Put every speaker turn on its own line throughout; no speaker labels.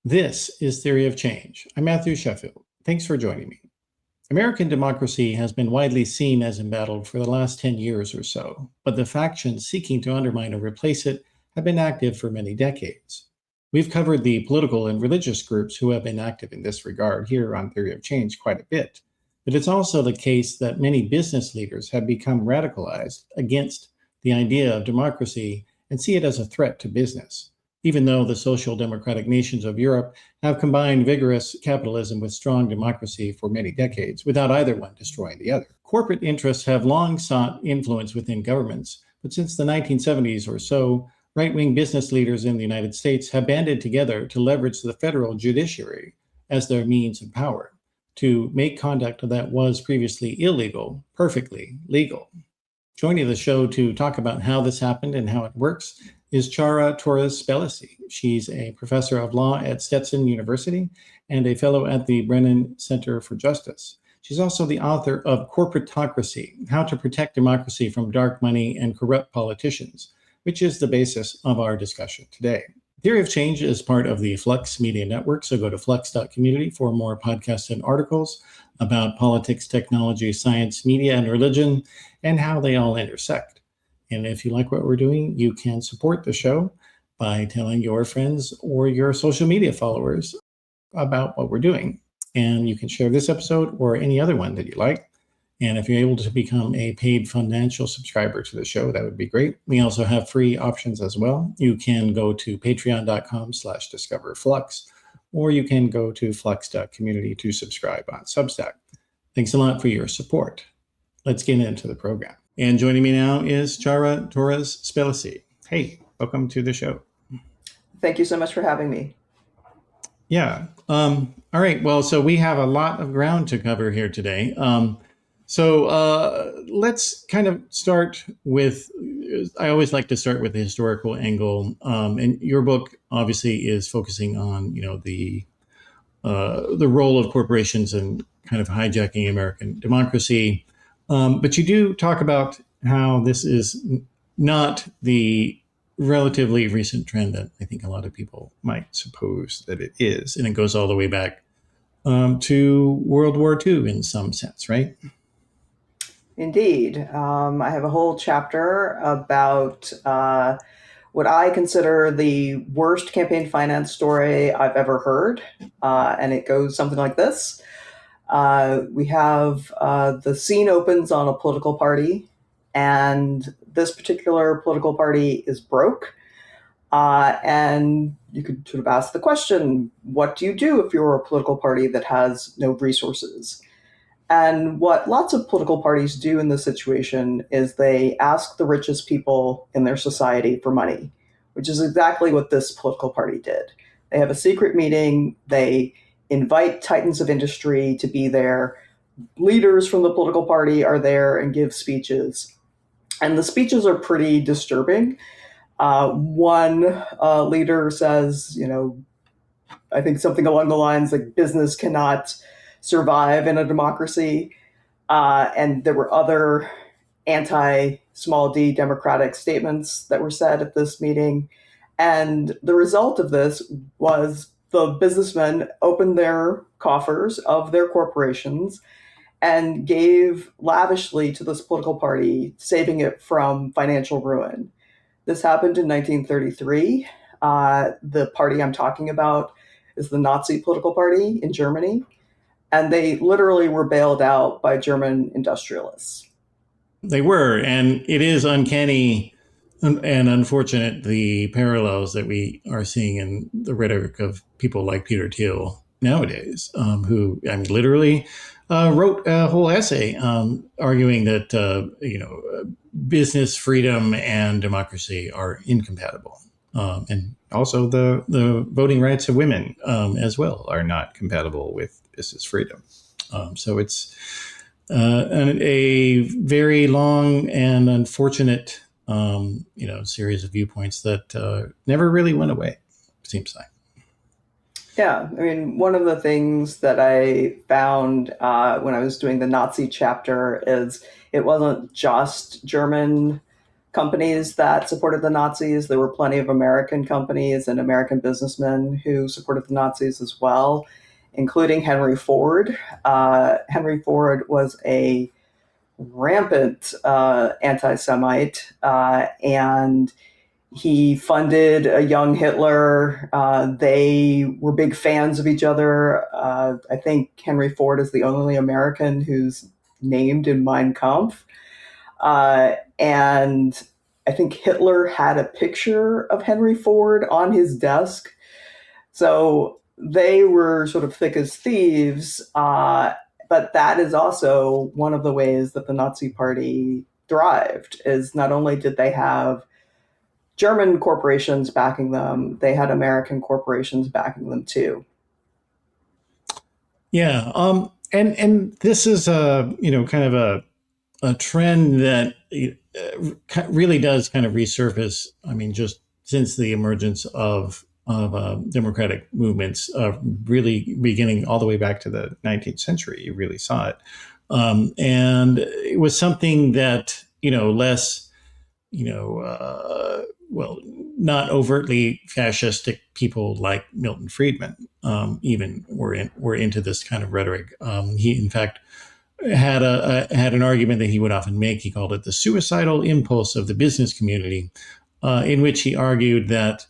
This is Theory of Change. I'm Matthew Sheffield. Thanks for joining me. American democracy has been widely seen as embattled for the last 10 years or so, but the factions seeking to undermine or replace it have been active for many decades. We've covered the political and religious groups who have been active in this regard here on Theory of Change quite a bit, but it's also the case that many business leaders have become radicalized against the idea of democracy and see it as a threat to business, even though the social democratic nations of Europe have combined vigorous capitalism with strong democracy for many decades without either one destroying the other. Corporate interests have long sought influence within governments, but since the 1970s or so, right-wing business leaders in the United States have banded together to leverage the federal judiciary as their means of power to make conduct that was previously illegal perfectly legal. Joining the show to talk about how this happened and how it works is Ciara Torres-Spelliscy. She's a professor of law at Stetson University and a fellow at the Brennan Center for Justice. She's also the author of Corporatocracy: How to Protect Democracy from Dark Money and Corrupt Politicians, which is the basis of our discussion today. Theory of Change is part of the Flux Media Network, so go to flux.community for more podcasts and articles about politics, technology, science, media, and religion, and how they all intersect. And if you like what we're doing, you can support the show by telling your friends or your social media followers about what we're doing. And you can share this episode or any other one that you like. And if you're able to become a paid financial subscriber to the show, that would be great. We also have free options as well. You can go to patreon.com/discoverflux, or you can go to flux.community to subscribe on Substack. Thanks a lot for your support. Let's get into the program. And joining me now is Ciara Torres-Spelliscy. Hey, welcome to the show.
Thank you so much for having me.
Yeah. All right. Well, so we have a lot of ground to cover here today. So let's kind of start with, I always like to start with the historical angle. And your book obviously is focusing on, the role of corporations and kind of hijacking American democracy. But you do talk about how this is not the relatively recent trend that I think a lot of people might suppose that it is. And it goes all the way back to World War II in some sense, right?
Indeed. I have a whole chapter about what I consider the worst campaign finance story I've ever heard. And it goes something like this. We have the scene opens on a political party, and this particular political party is broke. And you could sort of ask the question, what do you do if you're a political party that has no resources? And what lots of political parties do in this situation is they ask the richest people in their society for money, which is exactly what this political party did. They have a secret meeting. They invite titans of industry to be there. Leaders from the political party are there and give speeches. And the speeches are pretty disturbing. One leader says, I think something along the lines like business cannot survive in a democracy. And there were other anti-small d democratic statements that were said at this meeting. And the result of this was the businessmen opened their coffers of their corporations and gave lavishly to this political party, saving it from financial ruin. This happened in 1933. The party I'm talking about is the Nazi political party in Germany. And they literally were bailed out by German industrialists.
They were, and it is uncanny and unfortunate, the parallels that we are seeing in the rhetoric of people like Peter Thiel nowadays, who, literally wrote a whole essay arguing that, business freedom and democracy are incompatible. And also the voting rights of women as well are not compatible with business freedom. So it's a very long and unfortunate, series of viewpoints that never really went away, it seems like.
Yeah, one of the things that I found when I was doing the Nazi chapter is it wasn't just German companies that supported the Nazis. There were plenty of American companies and American businessmen who supported the Nazis as well, including Henry Ford. Henry Ford was a rampant anti-Semite, and he funded a young Hitler. They were big fans of each other. I think Henry Ford is the only American who's named in Mein Kampf. And I think Hitler had a picture of Henry Ford on his desk. So they were sort of thick as thieves. But that is also one of the ways that the Nazi Party thrived, is not only did they have German corporations backing them, they had American corporations backing them too.
Yeah. And this is a, kind of a trend that really does kind of resurface. I mean, just since the emergence of democratic movements, really beginning all the way back to the 19th century, you really saw it. And it was something that, less, well, not overtly fascistic people like Milton Friedman even were into this kind of rhetoric. He, in fact, had an argument that he would often make. He called it the suicidal impulse of the business community, in which he argued that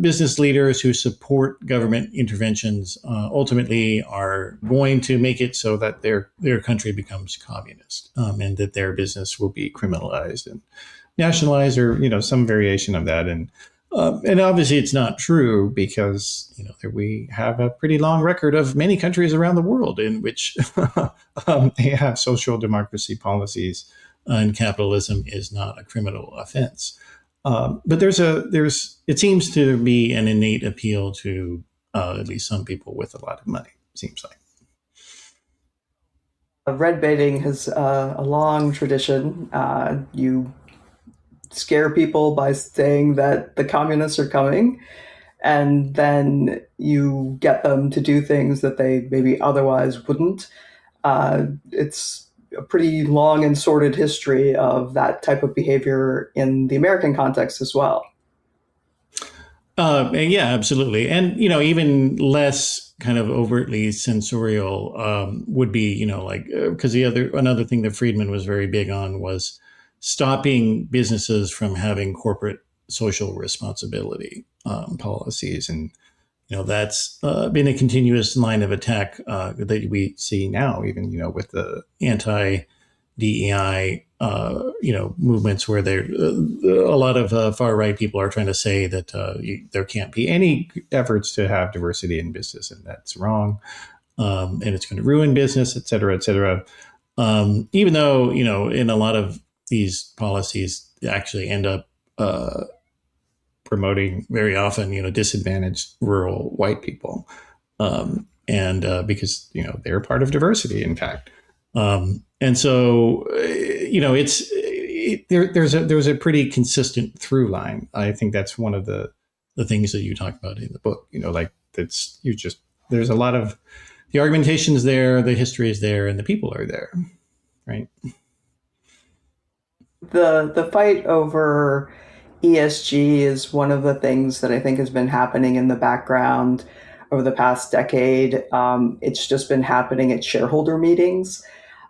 business leaders who support government interventions ultimately are going to make it so that their country becomes communist, and that their business will be criminalized and nationalized, or some variation of that. And obviously it's not true, because we have a pretty long record of many countries around the world in which they have social democracy policies, and capitalism is not a criminal offense. But it seems to be an innate appeal to at least some people with a lot of money, seems like.
Red baiting has a long tradition. You scare people by saying that the communists are coming, and then you get them to do things that they maybe otherwise wouldn't. It's a pretty long and sordid history of that type of behavior in the American context as well.
Yeah, absolutely. And, even less kind of overtly censorial would be, because another thing that Friedman was very big on was stopping businesses from having corporate social responsibility policies. And, that's been a continuous line of attack that we see now, even, with the anti-DEI, movements where a lot of far right people are trying to say that there can't be any efforts to have diversity in business, and that's wrong, and it's going to ruin business, et cetera, et cetera. Even though in a lot of these policies actually end up promoting very often disadvantaged rural white people, and because they're part of diversity, in fact. And so, there's a pretty consistent through line. I think that's one of the things that you talk about in the book. There's a lot of the argumentation is there, the history is there, and the people are there, right?
The fight over ESG is one of the things that I think has been happening in the background over the past decade. It's just been happening at shareholder meetings.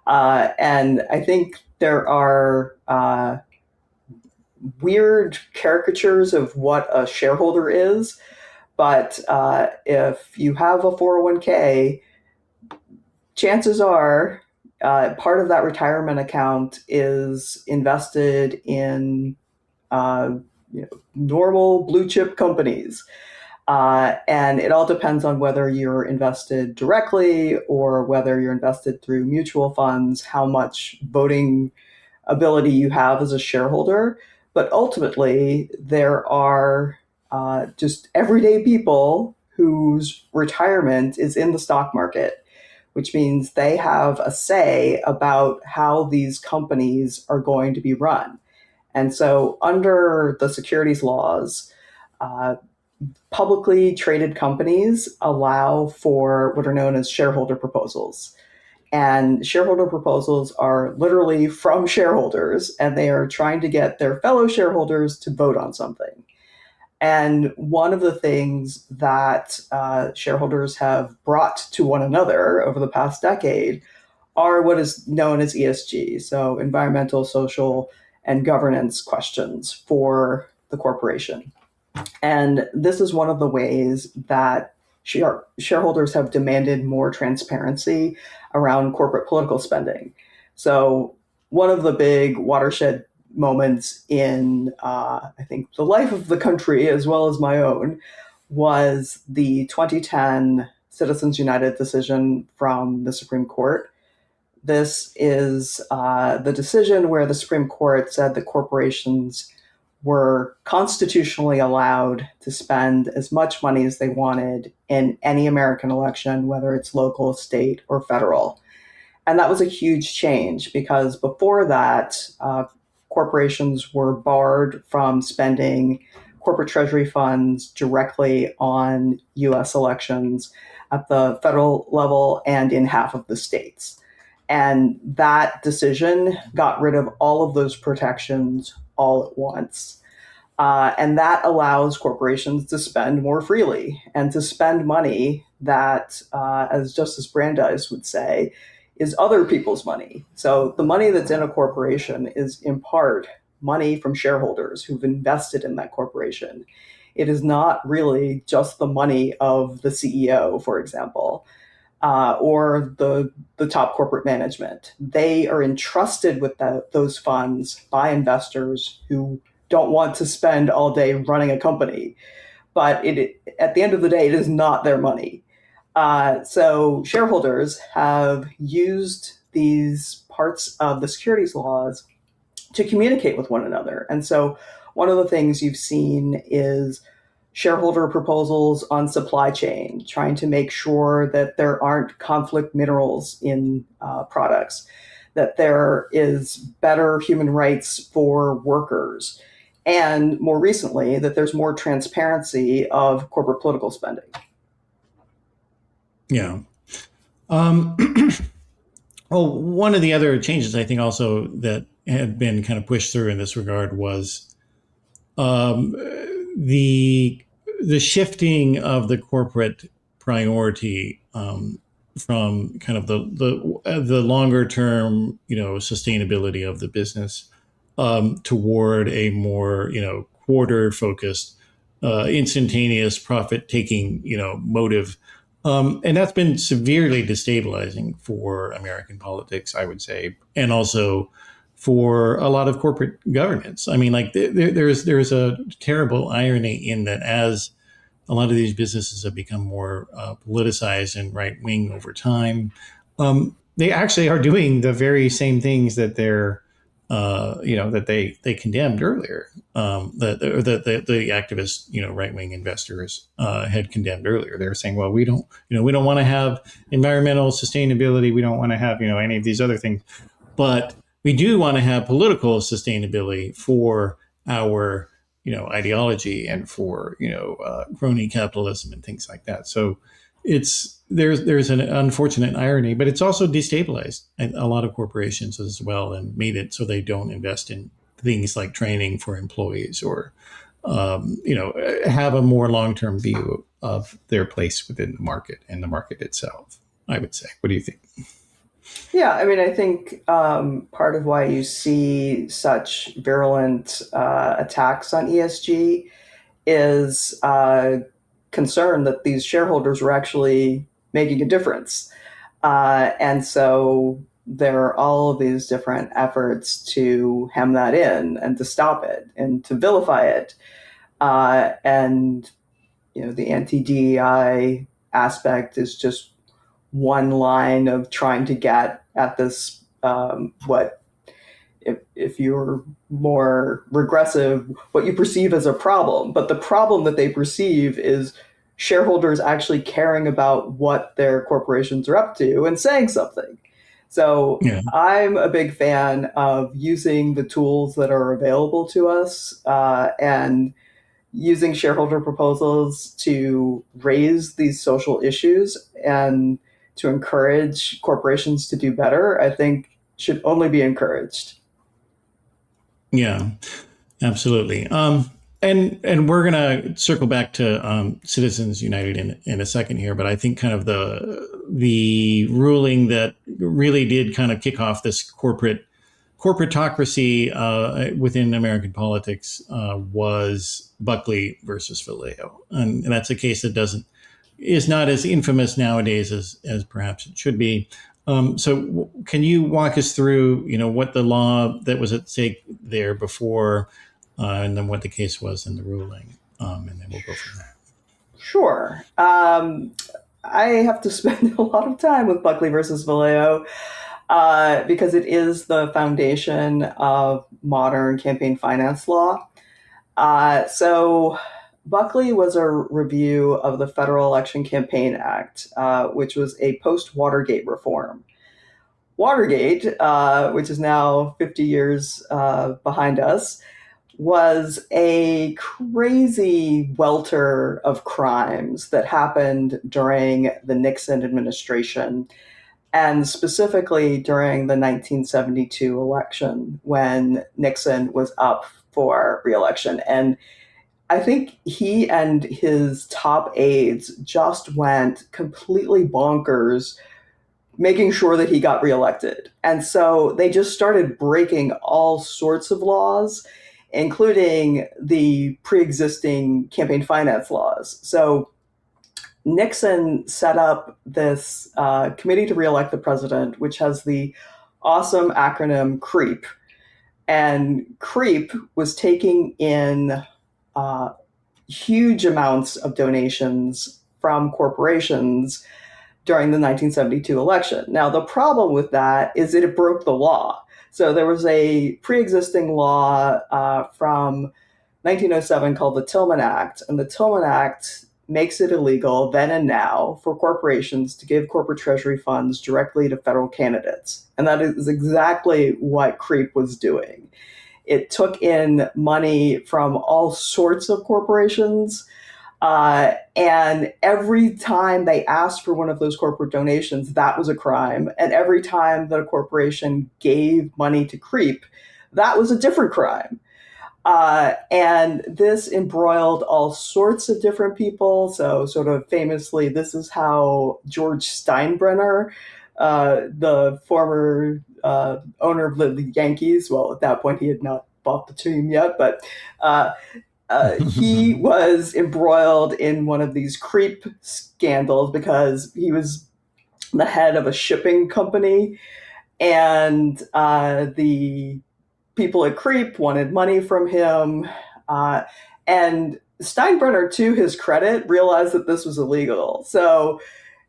And I think there are weird caricatures of what a shareholder is. But if you have a 401k, chances are part of that retirement account is invested in normal blue chip companies. And it all depends on whether you're invested directly or whether you're invested through mutual funds, how much voting ability you have as a shareholder. But ultimately, there are just everyday people whose retirement is in the stock market, which means they have a say about how these companies are going to be run. And so under the securities laws, publicly traded companies allow for what are known as shareholder proposals. And shareholder proposals are literally from shareholders, and they are trying to get their fellow shareholders to vote on something. And one of the things that shareholders have brought to one another over the past decade are what is known as ESG, so environmental, social, and governance questions for the corporation. And this is one of the ways that shareholders have demanded more transparency around corporate political spending. So, one of the big watershed moments in, I think, the life of the country, as well as my own, was the 2010 Citizens United decision from the Supreme Court. This is the decision where the Supreme Court said that corporations were constitutionally allowed to spend as much money as they wanted in any American election, whether it's local, state, or federal. And that was a huge change because before that, corporations were barred from spending corporate treasury funds directly on US elections at the federal level and in half of the states. And that decision got rid of all of those protections all at once. And that allows corporations to spend more freely and to spend money that, as Justice Brandeis would say, is other people's money. So the money that's in a corporation is in part money from shareholders who've invested in that corporation. It is not really just the money of the CEO, for example, or the top corporate management. They are entrusted with those funds by investors who don't want to spend all day running a company. But at the end of the day, it is not their money. So shareholders have used these parts of the securities laws to communicate with one another. And so one of the things you've seen is shareholder proposals on supply chain, trying to make sure that there aren't conflict minerals in products, that there is better human rights for workers, and more recently, that there's more transparency of corporate political spending.
Yeah. Well, one of the other changes I think also that had been kind of pushed through in this regard was the shifting of the corporate priority from kind of the longer term, sustainability of the business toward a more, quarter focused, instantaneous profit taking, motive. And that's been severely destabilizing for American politics, I would say, and also for a lot of corporate governance. I mean, like there's a terrible irony in that as a lot of these businesses have become more politicized and right wing over time, they actually are doing the very same things that that they condemned earlier, that the activist, right wing investors had condemned earlier. They were saying, well, we don't want to have environmental sustainability, we don't want to have any of these other things, but we do want to have political sustainability for our ideology and for crony capitalism and things like that. So there's an unfortunate irony, but it's also destabilized a lot of corporations as well and made it so they don't invest in things like training for employees or have a more long-term view of their place within the market and the market itself, I would say. What do you think?
Yeah, I mean, I think part of why you see such virulent attacks on ESG is concern that these shareholders were actually making a difference. And so there are all of these different efforts to hem that in and to stop it and to vilify it. And, the anti-DEI aspect is just one line of trying to get at this, if you're more regressive, what you perceive as a problem. But the problem that they perceive is shareholders actually caring about what their corporations are up to and saying something. So
Yeah.
I'm a big fan of using the tools that are available to us and using shareholder proposals to raise these social issues and to encourage corporations to do better, I think should only be encouraged.
Yeah, absolutely. And we're gonna circle back to Citizens United in a second here, but I think kind of the ruling that really did kind of kick off this corporatocracy within American politics was Buckley versus Valeo, and that's a case that is not as infamous nowadays as perhaps it should be. So can you walk us through, what the law that was at stake there before, and then what the case was in the ruling, and then we'll go from there.
Sure. I have to spend a lot of time with Buckley versus Valeo because it is the foundation of modern campaign finance law. So Buckley was a review of the Federal Election Campaign Act, which was a post-Watergate reform. Watergate, which is now 50 years behind us, was a crazy welter of crimes that happened during the Nixon administration, and specifically during the 1972 election when Nixon was up for re-election. And I think he and his top aides just went completely bonkers making sure that he got reelected. And so they just started breaking all sorts of laws, including the pre-existing campaign finance laws. So Nixon set up this committee to reelect the president, which has the awesome acronym CREEP. And CREEP was taking in huge amounts of donations from corporations during the 1972 election. Now, the problem with that is that it broke the law. So there was a pre-existing law from 1907 called the Tillman Act, and the Tillman Act makes it illegal then and now for corporations to give corporate treasury funds directly to federal candidates. And that is exactly what CREEP was doing. It took in money from all sorts of corporations, and every time they asked for one of those corporate donations, that was a crime. And every time that a corporation gave money to CREEP, that was a different crime. And this embroiled all sorts of different people. So sort of famously, this is how George Steinbrenner, the former owner of the Yankees, well, at that point he had not bought the team yet, but he was embroiled in one of these CREEP scandals because he was the head of a shipping company, and the people at CREEP wanted money from him. And Steinbrenner, to his credit, realized that this was illegal. So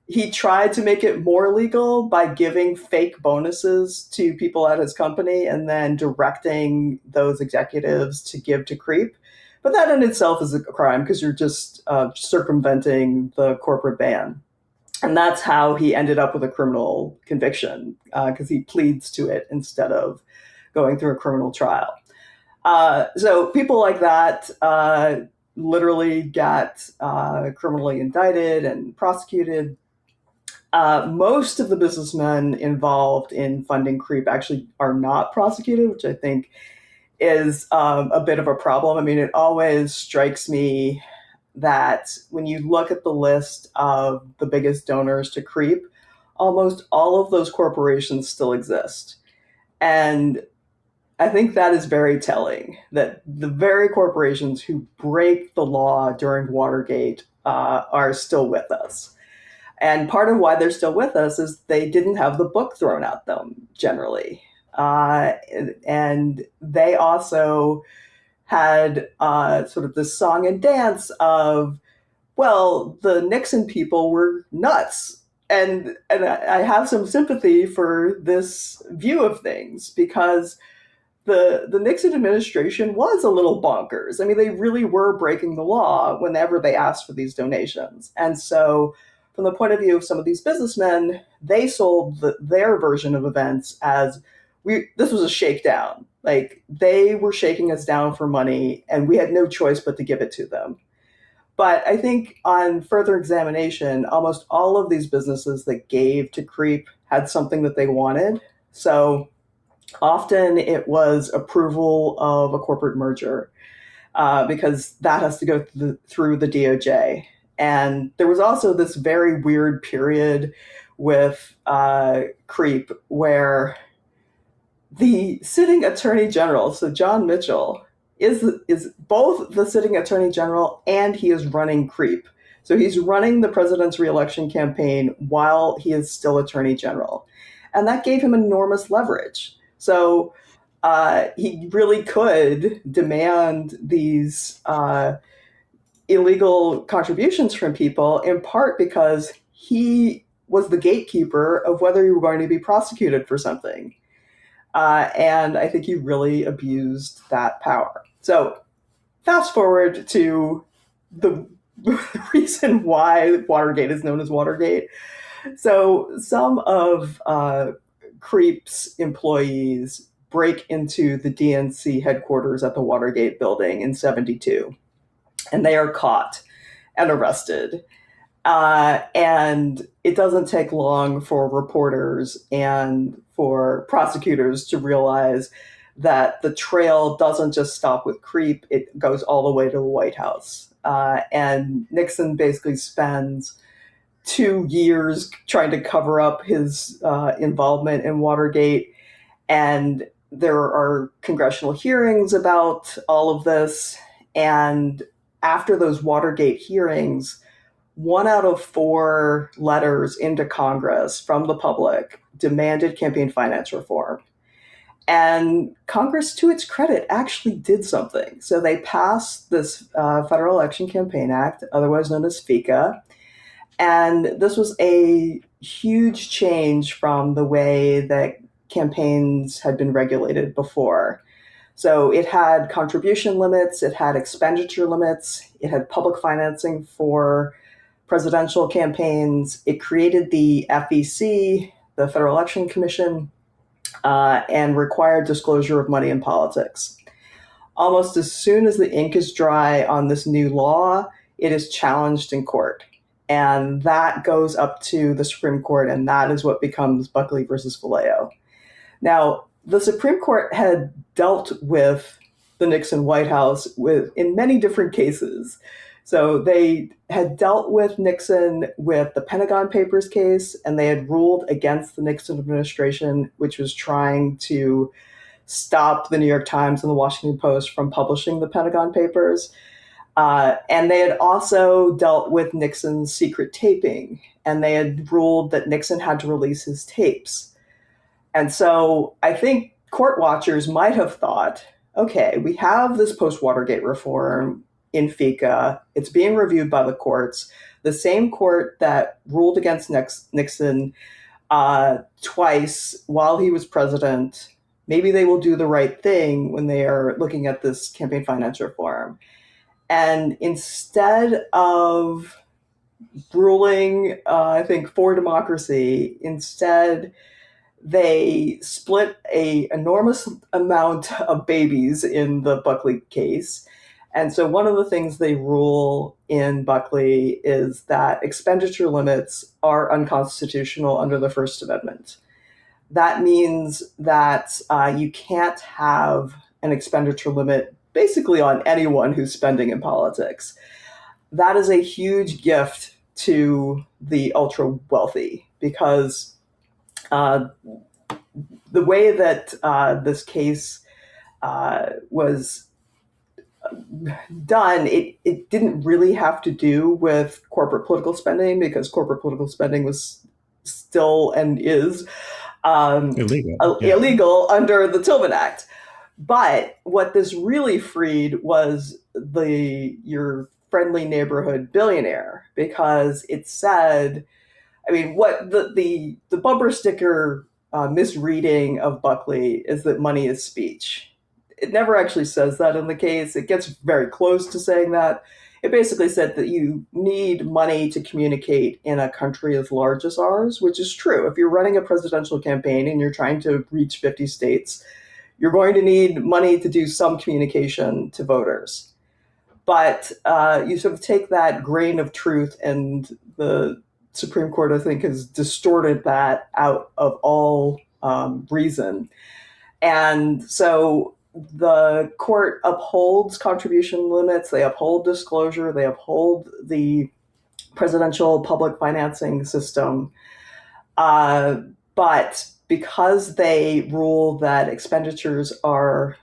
he tried to make it more legal by giving fake bonuses to people at his company and then directing those executives to give to CREEP. But that in itself is a crime because you're just circumventing the corporate ban. And that's how he ended up with a criminal conviction, because he pleads to it instead of going through a criminal trial. So people like that literally got criminally indicted and prosecuted. Most of the businessmen involved in funding CREEP actually are not prosecuted, which I think is a bit of a problem. I mean, it always strikes me that when you look at the list of the biggest donors to CREEP, almost all of those corporations still exist. And I think that is very telling, that the very corporations who break the law during Watergate are still with us. And part of why they're still with us is they didn't have the book thrown at them generally. And they also had sort of this song and dance of, well, the Nixon people were nuts. And I have some sympathy for this view of things because the Nixon administration was a little bonkers. I mean, they really were breaking the law whenever they asked for these donations. And so from the point of view of some of these businessmen, they sold their version of events as this was a shakedown. Like, they were shaking us down for money and we had no choice but to give it to them. But I think on further examination, almost all of these businesses that gave to creep had something that they wanted. So often it was approval of a corporate merger, because that has to go through the DOJ. And there was also this very weird period with creep where the sitting attorney general, so John Mitchell, is both the sitting attorney general and he is running creep. So he's running the president's reelection campaign while he is still attorney general. And that gave him enormous leverage. So he really could demand these illegal contributions from people, in part because he was the gatekeeper of whether you were going to be prosecuted for something. And I think he really abused that power. So fast forward to the reason why Watergate is known as Watergate. So some of Creep's employees break into the DNC headquarters at the Watergate building in 72, and they are caught and arrested. And it doesn't take long for reporters and for prosecutors to realize that the trail doesn't just stop with creep, it goes all the way to the White House. And Nixon basically spends 2 years trying to cover up his involvement in Watergate. And there are congressional hearings about all of this. And after those Watergate hearings, 1 out of 4 letters into Congress from the public demanded campaign finance reform. And Congress, to its credit, actually did something. So they passed this Federal Election Campaign Act, otherwise known as FECA. And this was a huge change from the way that campaigns had been regulated before. So it had contribution limits, it had expenditure limits, it had public financing for presidential campaigns. It created the FEC, the Federal Election Commission, and required disclosure of money in politics. Almost as soon as the ink is dry on this new law, it is challenged in court. And that goes up to the Supreme Court, and that is what becomes Buckley versus Valeo. Now, the Supreme Court had dealt with the Nixon White House in many different cases. So they had dealt with Nixon with the Pentagon Papers case, and they had ruled against the Nixon administration, which was trying to stop the New York Times and the Washington Post from publishing the Pentagon Papers. And they had also dealt with Nixon's secret taping, and they had ruled that Nixon had to release his tapes. And so I think court watchers might have thought, okay, we have this post-Watergate reform in FECA. It's being reviewed by the courts. The same court that ruled against Nixon twice while he was president, maybe they will do the right thing when they are looking at this campaign finance reform. And instead of ruling, I think, for democracy, instead they split an enormous amount of babies in the Buckley case. And so one of the things they rule in Buckley is that expenditure limits are unconstitutional under the First Amendment. That means that you can't have an expenditure limit basically on anyone who's spending in politics. That is a huge gift to the ultra wealthy, because the way that this case was done, it didn't really have to do with corporate political spending, because corporate political spending was still and is illegal under the Tillman Act. But what this really freed was your friendly neighborhood billionaire, because it said, I mean, what the bumper sticker misreading of Buckley is that money is speech. It never actually says that in the case. It gets very close to saying that. It basically said that you need money to communicate in a country as large as ours, which is true. If you're running a presidential campaign and you're trying to reach 50 states, you're going to need money to do some communication to voters. But you sort of take that grain of truth, and the Supreme Court, I think, has distorted that out of all reason. And so the court upholds contribution limits, they uphold disclosure, they uphold the presidential public financing system. But because they rule that expenditure limits are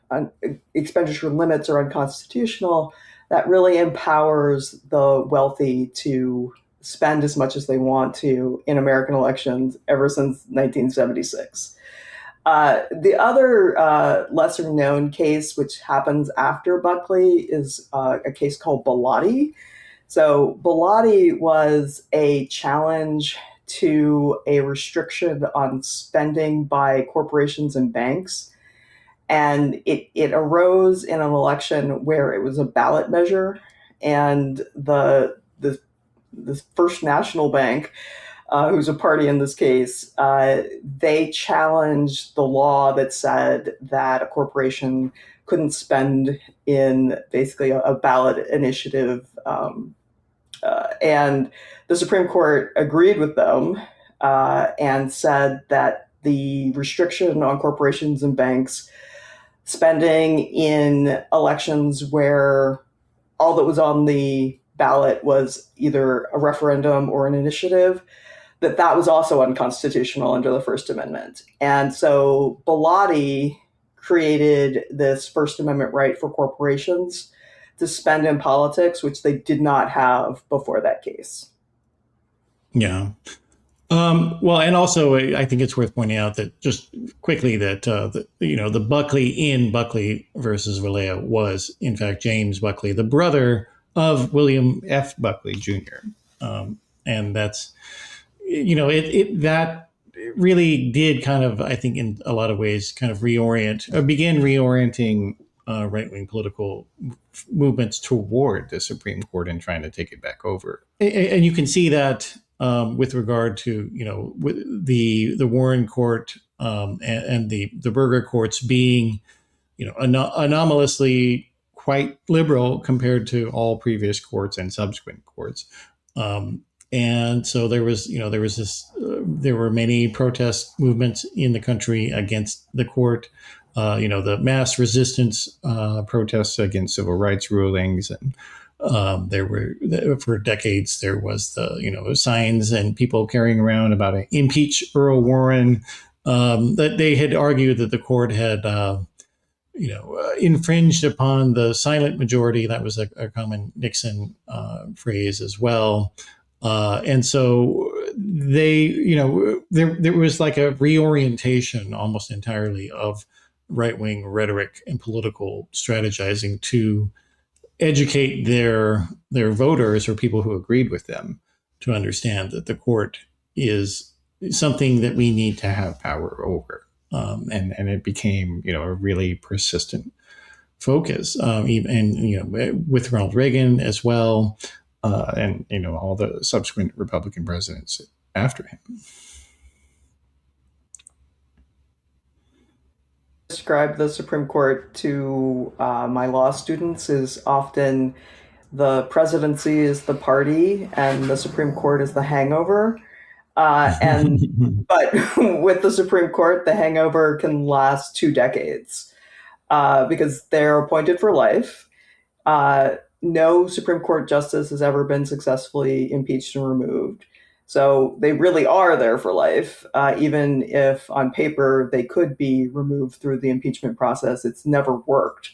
unconstitutional, that really empowers the wealthy to spend as much as they want to in American elections ever since 1976. The other lesser known case, which happens after Buckley, is a case called Bellotti. So Bellotti was a challenge to a restriction on spending by corporations and banks. And it arose in an election where it was a ballot measure, and the First National Bank, who's a party in this case, they challenged the law that said that a corporation couldn't spend in basically a ballot initiative. And the Supreme Court agreed with them and said that the restriction on corporations and banks spending in elections where all that was on the ballot was either a referendum or an initiative, that was also unconstitutional under the First Amendment. And so Bellotti created this First Amendment right for corporations to spend in politics, which they did not have before that case.
Yeah. Well, and also I think it's worth pointing out that just quickly that the Buckley in Buckley versus Valeo was in fact James Buckley, the brother of William F. Buckley Jr. And that's that really did kind of, I think, in a lot of ways, kind of begin reorienting right-wing political movements toward the Supreme Court and trying to take it back over. And you can see that with regard to the Warren Court and the Burger courts being anomalously quite liberal compared to all previous courts and subsequent courts. And so there were many protest movements in the country against the court. The mass resistance protests against civil rights rulings, and for decades there was the signs and people carrying around about an impeach Earl Warren, that they had argued that the court had infringed upon the silent majority. That was a common Nixon phrase as well. And so there was like a reorientation almost entirely of right-wing rhetoric and political strategizing to educate their voters or people who agreed with them to understand that the court is something that we need to have power over. And it became, a really persistent focus, with Ronald Reagan as well. And all the subsequent Republican presidents after him.
Describe the Supreme Court to my law students is often the presidency is the party and the Supreme Court is the hangover. But with the Supreme Court, the hangover can last 2 decades because they're appointed for life. No Supreme Court justice has ever been successfully impeached and removed. So they really are there for life, even if on paper they could be removed through the impeachment process. It's never worked.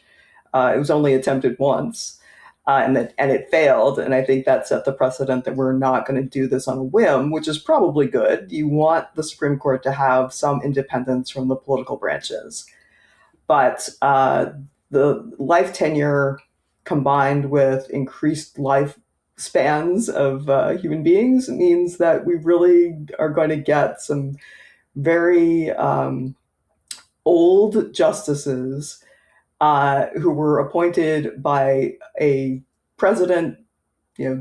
It was only attempted once, and it failed. And I think that set the precedent that we're not going to do this on a whim, which is probably good. You want the Supreme Court to have some independence from the political branches. But the life tenure combined with increased life spans of human beings means that we really are going to get some very old justices who were appointed by a president,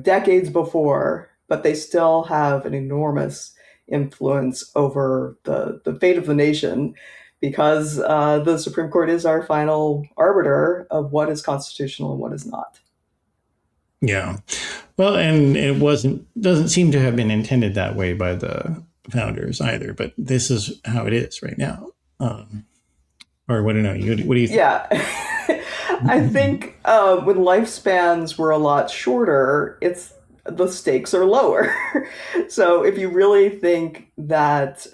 decades before, but they still have an enormous influence over the fate of the nation because the Supreme Court is our final arbiter of what is constitutional and what is not.
Yeah. Well, and it doesn't seem to have been intended that way by the founders either, but this is how it is right now. Or what do you know? What do you think?
Yeah. I think when lifespans were a lot shorter, the stakes are lower. So if you really think that,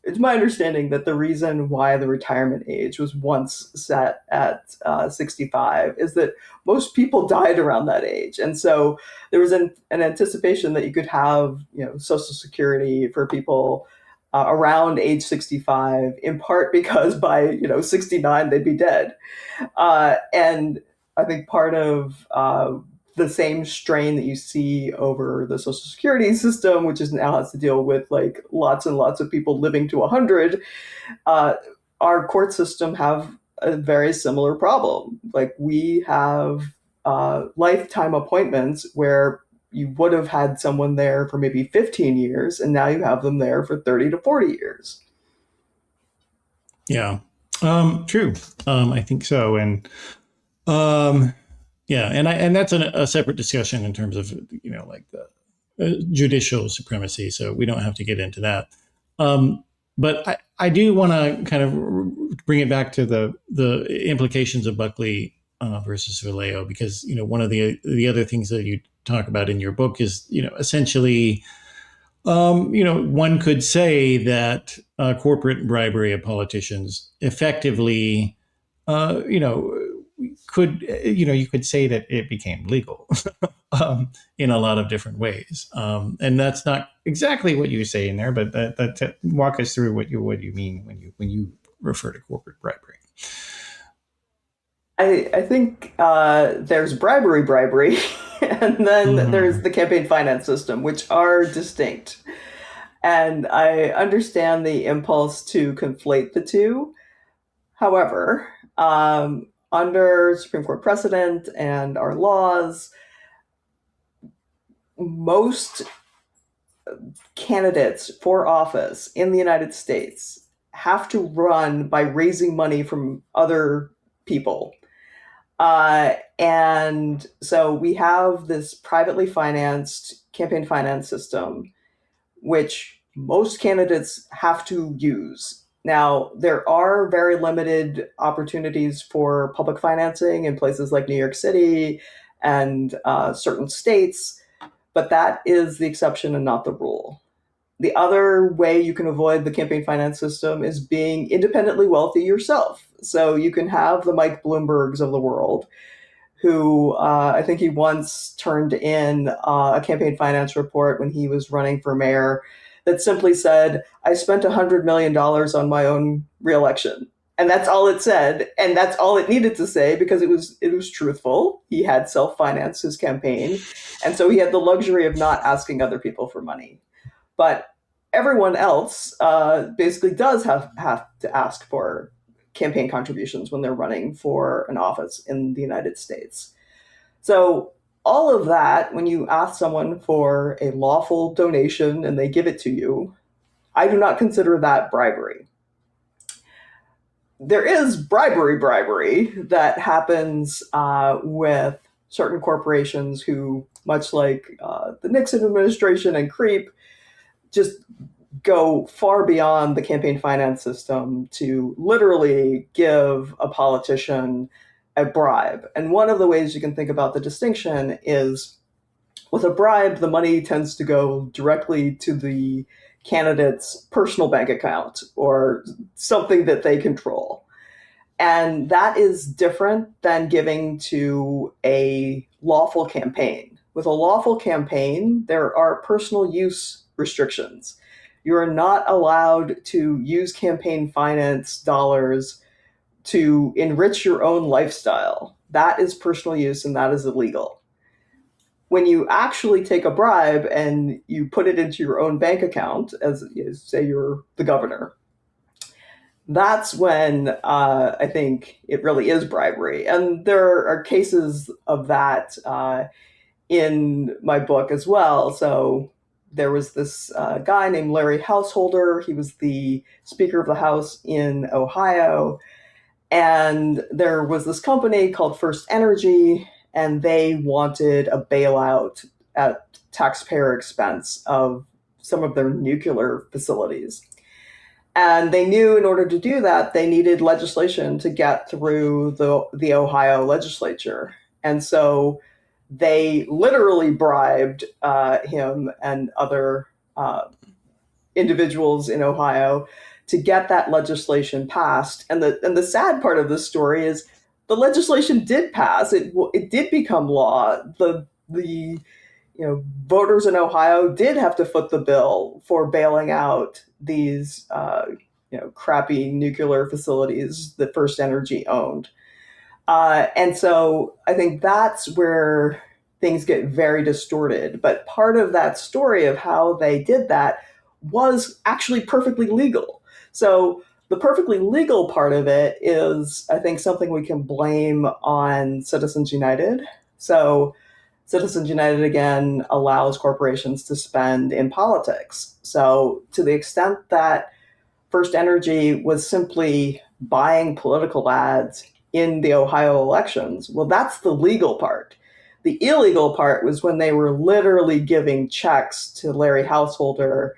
it's my understanding that the reason why the retirement age was once set at 65 is that most people died around that age, and so there was an anticipation that you could have, Social Security for people around age 65, in part because by 69 they'd be dead. And I think part of the same strain that you see over the Social Security system, which is now has to deal with like lots and lots of people living to 100, our court system have a very similar problem. Like we have lifetime appointments where you would have had someone there for maybe 15 years, and now you have them there for 30 to 40 years.
Yeah. True. I think so. And um, yeah, and that's a separate discussion in terms of like the judicial supremacy. So we don't have to get into that. But I do want to kind of bring it back to the implications of Buckley versus Valeo, because one of the other things that you talk about in your book is essentially one could say that corporate bribery of politicians effectively, could you could say that it became legal in a lot of different ways, and that's not exactly what you say in there, but walk us through what you mean when you refer to corporate bribery.
I think there's bribery, and then there's
Mm-hmm.
the campaign finance system, which are distinct. And I understand the impulse to conflate the two. However, under Supreme Court precedent and our laws, most candidates for office in the United States have to run by raising money from other people. And so we have this privately financed campaign finance system, which most candidates have to use. Now, there are very limited opportunities for public financing in places like New York City and certain states, but that is the exception and not the rule. The other way you can avoid the campaign finance system is being independently wealthy yourself. So you can have the Mike Bloombergs of the world, who I think he once turned in a campaign finance report when he was running for mayor that simply said, I spent $100 million on my own reelection. And that's all it said. And that's all it needed to say, because it was truthful. He had self-financed his campaign. And so he had the luxury of not asking other people for money. But everyone else basically does have to ask for campaign contributions when they're running for an office in the United States. So all of that, when you ask someone for a lawful donation and they give it to you, I do not consider that bribery. There is bribery that happens with certain corporations who, much like the Nixon administration and CREEP, just go far beyond the campaign finance system to literally give a politician a bribe. And one of the ways you can think about the distinction is, with a bribe, the money tends to go directly to the candidate's personal bank account or something that they control. And that is different than giving to a lawful campaign. With a lawful campaign, there are personal use restrictions. You are not allowed to use campaign finance dollars to enrich your own lifestyle. That is personal use, and that is illegal. When you actually take a bribe and you put it into your own bank account, as say you're the governor, that's when I think it really is bribery. And there are cases of that in my book as well. So there was this guy named Larry Householder. He was the Speaker of the House in Ohio. And there was this company called First Energy, and they wanted a bailout at taxpayer expense of some of their nuclear facilities. And they knew in order to do that, they needed legislation to get through the Ohio legislature. And so they literally bribed him and other individuals in Ohio to get that legislation passed. And the sad part of this story is the legislation did pass. It did become law. The voters in Ohio did have to foot the bill for bailing out these crappy nuclear facilities that First Energy owned. And so I think that's where things get very distorted. But part of that story of how they did that was actually perfectly legal. So the perfectly legal part of it is, I think, something we can blame on Citizens United. So Citizens United, again, allows corporations to spend in politics. So to the extent that First Energy was simply buying political ads in the Ohio elections, well, that's the legal part. The illegal part was when they were literally giving checks to Larry Householder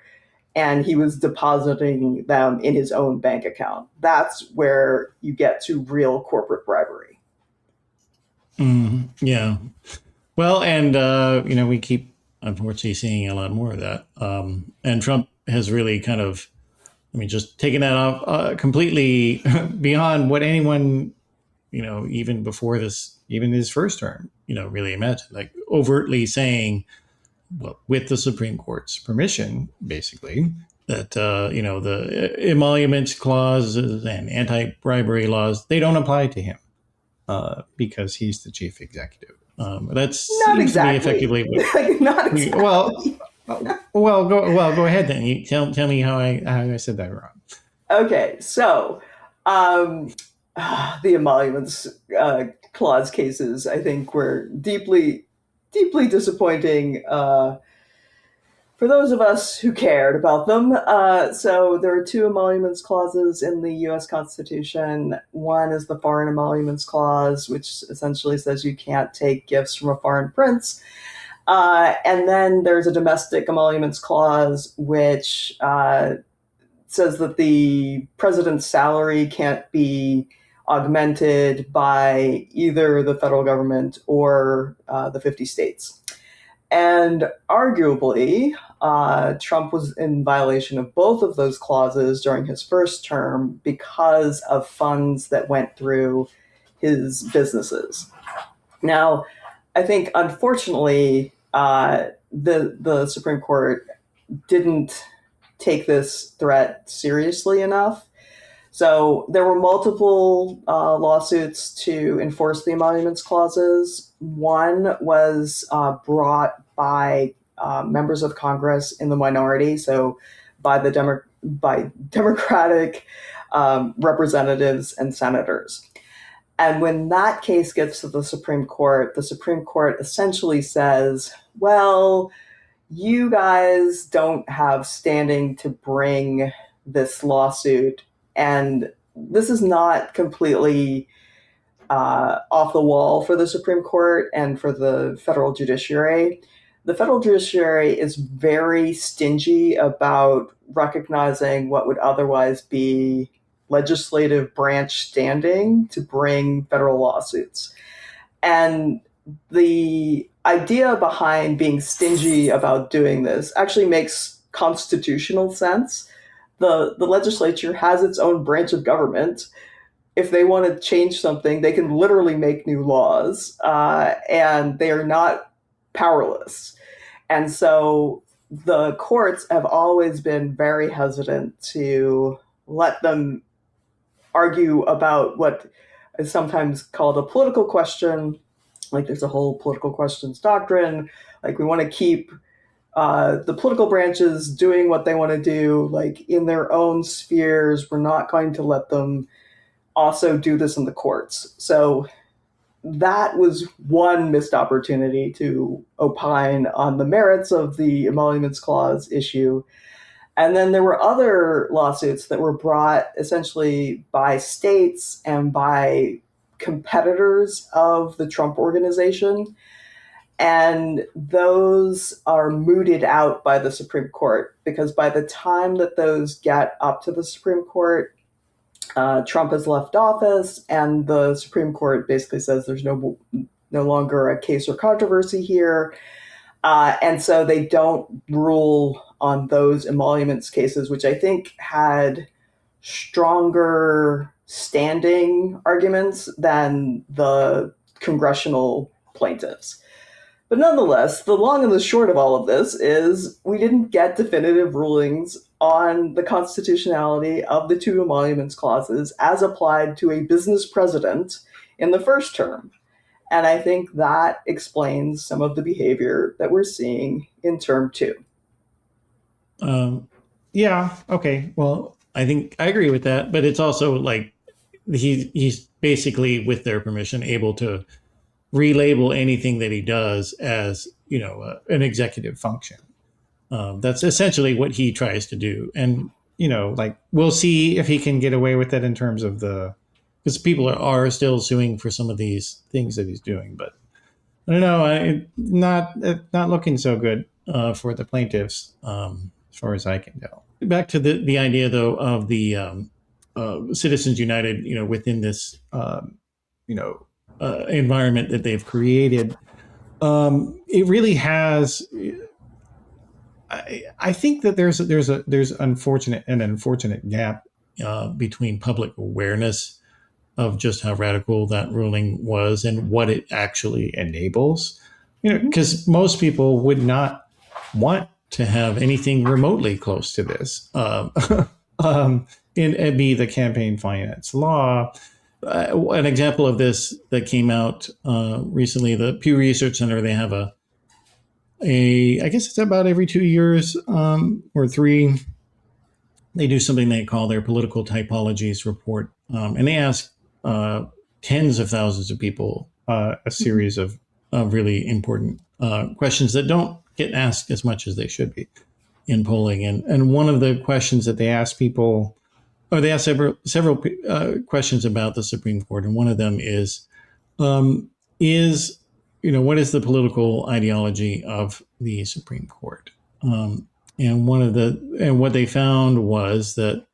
and he was depositing them in his own bank account. That's where you get to real corporate bribery.
Yeah. Well, and, we keep, unfortunately, seeing a lot more of that. And Trump has really kind of, just taken that off completely beyond what anyone, even before this, even his first term, really imagined, like overtly saying, well, with the Supreme Court's permission, basically, that, the emoluments clauses and anti-bribery laws, they don't apply to him because he's the chief executive. That seems
exactly.
to be effectively
Not exactly.
Go ahead then. You tell me how I said that wrong.
Okay, so the emoluments clause cases, I think, were deeply disappointing for those of us who cared about them. So there are two emoluments clauses in the U.S. Constitution. One is the Foreign Emoluments Clause, which essentially says you can't take gifts from a foreign prince. And then there's a Domestic Emoluments Clause, which says that the president's salary can't be augmented by either the federal government or the 50 states. And arguably, Trump was in violation of both of those clauses during his first term because of funds that went through his businesses. Now, I think, unfortunately, the Supreme Court didn't take this threat seriously enough. So there were multiple lawsuits to enforce the emoluments clauses. One was brought by members of Congress in the minority, so by Democratic representatives and senators. And when that case gets to the Supreme Court essentially says, well, you guys don't have standing to bring this lawsuit. And this is not completely off the wall for the Supreme Court and for the federal judiciary. The federal judiciary is very stingy about recognizing what would otherwise be legislative branch standing to bring federal lawsuits. And the idea behind being stingy about doing this actually makes constitutional sense. The legislature has its own branch of government. If they want to change something, they can literally make new laws, and they are not powerless. And so the courts have always been very hesitant to let them argue about what is sometimes called a political question. Like there's a whole political questions doctrine. Like we want to keep the political branches doing what they want to do, like in their own spheres. We're not going to let them also do this in the courts. So that was one missed opportunity to opine on the merits of the emoluments clause issue. And then there were other lawsuits that were brought essentially by states and by competitors of the Trump organization. And those are mooted out by the Supreme Court, because by the time that those get up to the Supreme Court, Trump has left office, and the Supreme Court basically says there's no longer a case or controversy here. And so they don't rule on those emoluments cases, which I think had stronger standing arguments than the congressional plaintiffs. But nonetheless, the long and the short of all of this is we didn't get definitive rulings on the constitutionality of the two emoluments clauses as applied to a business president in the first term. And I think that explains some of the behavior that we're seeing in term two.
Yeah. Okay. Well, I think I agree with that, but it's also like he's basically, with their permission, able to relabel anything that he does as, an executive function. That's essentially what he tries to do. And, we'll see if he can get away with it in terms of because people are still suing for some of these things that he's doing. But I don't know, not looking so good for the plaintiffs, as far as I can tell. Back to the idea, though, of the Citizens United, within this, environment that they've created. It really has. I think that there's an unfortunate gap between public awareness of just how radical that ruling was and what it actually enables. Because most people would not want to have anything remotely close to this. And be the campaign finance law. An example of this that came out recently, the Pew Research Center, they have I guess it's about every 2 years or 3, they do something they call their political typologies report. And they ask tens of thousands of people a series of really important questions that don't get asked as much as they should be in polling. And one of the questions that they ask people, or they ask several questions about the Supreme Court, and one of them is what is the political ideology of the Supreme Court? And what they found was that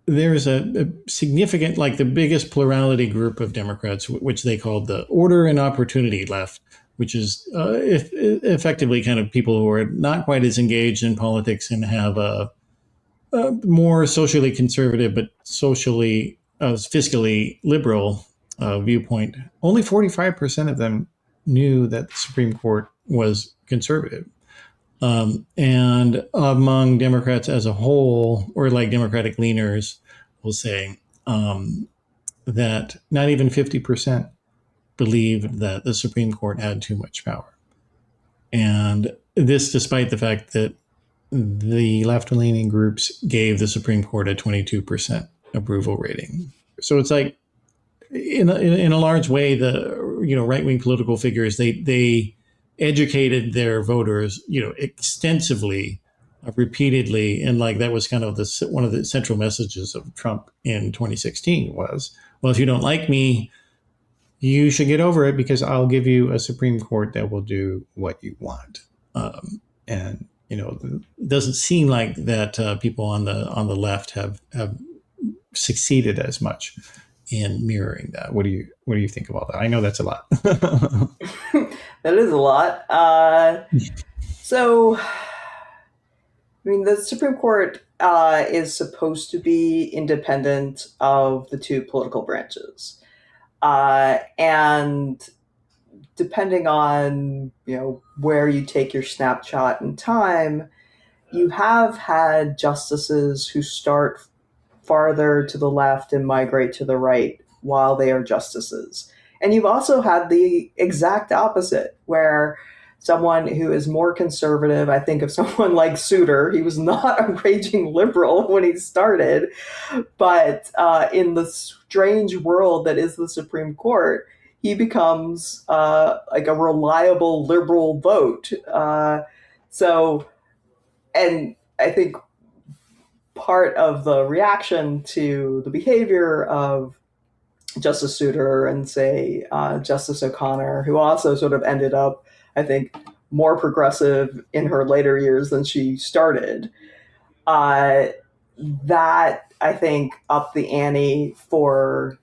there's a significant, like the biggest plurality group of Democrats, which they called the order and opportunity left, which is effectively kind of people who are not quite as engaged in politics and have a more socially conservative but socially fiscally liberal viewpoint. Only 45% of them knew that the Supreme Court was conservative. And among Democrats as a whole, or like Democratic leaners, will say that not even 50% believed that the Supreme Court had too much power. And this despite the fact that the left-leaning groups gave the Supreme Court a 22% approval rating. So it's like, in a large way, the right-wing political figures, they educated their voters extensively, repeatedly, and like that was kind of one of the central messages of Trump in 2016 was, well, if you don't like me, you should get over it because I'll give you a Supreme Court that will do what you want. And it doesn't seem like that people on the left have succeeded as much in mirroring that. What do you think of all that? I know that's a lot.
That is a lot. So, the Supreme Court is supposed to be independent of the two political branches. And depending on, where you take your snapshot in time, you have had justices who start farther to the left and migrate to the right while they are justices. And you've also had the exact opposite, where someone who is more conservative, I think of someone like Souter, he was not a raging liberal when he started, but in the strange world that is the Supreme Court, he becomes like a reliable liberal vote. And I think part of the reaction to the behavior of Justice Souter and, say, Justice O'Connor, who also sort of ended up, I think, more progressive in her later years than she started, uh, that I think upped the ante for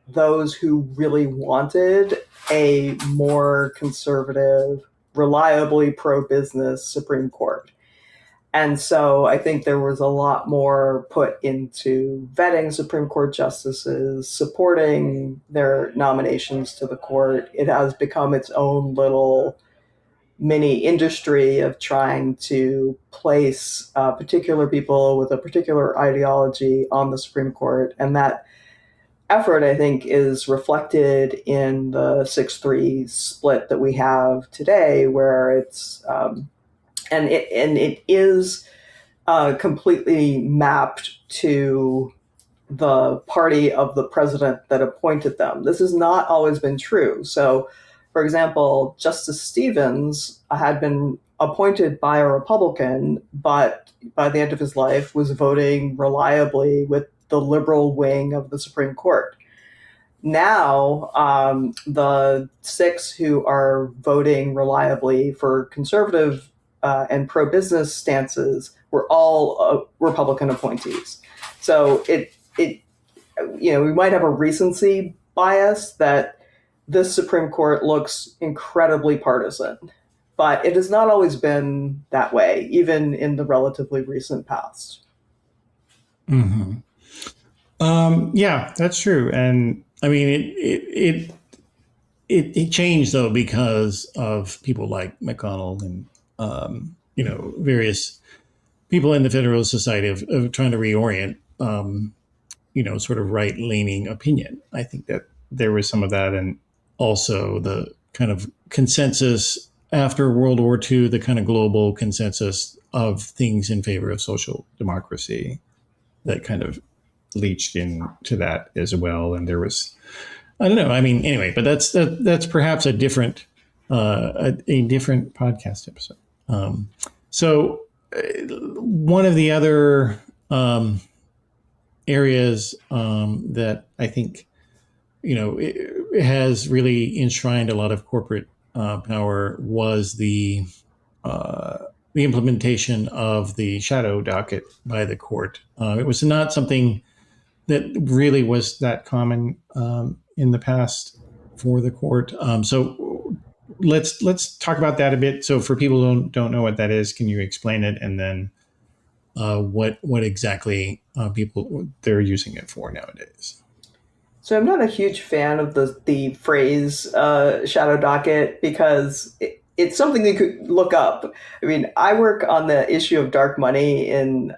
those who really wanted a more conservative, reliably pro-business Supreme Court. And so I think there was a lot more put into vetting Supreme Court justices, supporting their nominations to the court. It has become its own little mini industry of trying to place particular people with a particular ideology on the Supreme Court. And that effort, I think, is reflected in the 6-3 split that we have today, where it's and it is completely mapped to the party of the president that appointed them. This has not always been true. So, for example, Justice Stevens had been appointed by a Republican, but by the end of his life was voting reliably with the liberal wing of the Supreme Court. Now, the 6 who are voting reliably for conservative and pro-business stances were all Republican appointees. So we might have a recency bias that this Supreme Court looks incredibly partisan, but it has not always been that way, even in the relatively recent past.
Mm-hmm. Yeah, that's true. And I mean, it changed though because of people like McConnell and various people in the Federalist Society of trying to reorient sort of right leaning opinion. I think that there was some of that, and also the kind of consensus after World War II, the kind of global consensus of things in favor of social democracy that kind of leached into that as well. And there was, I don't know. I mean, anyway, but that's perhaps a different different podcast episode. So one of the other areas that I think it has really enshrined a lot of corporate power was the implementation of the shadow docket by the court. It was not something that really was that common in the past for the court. So let's talk about that a bit. So for people who don't know what that is, can you explain it, and then what exactly people they're using it for nowadays?
So I'm not a huge fan of the phrase shadow docket because it's something you could look up. I mean, I work on the issue of dark money in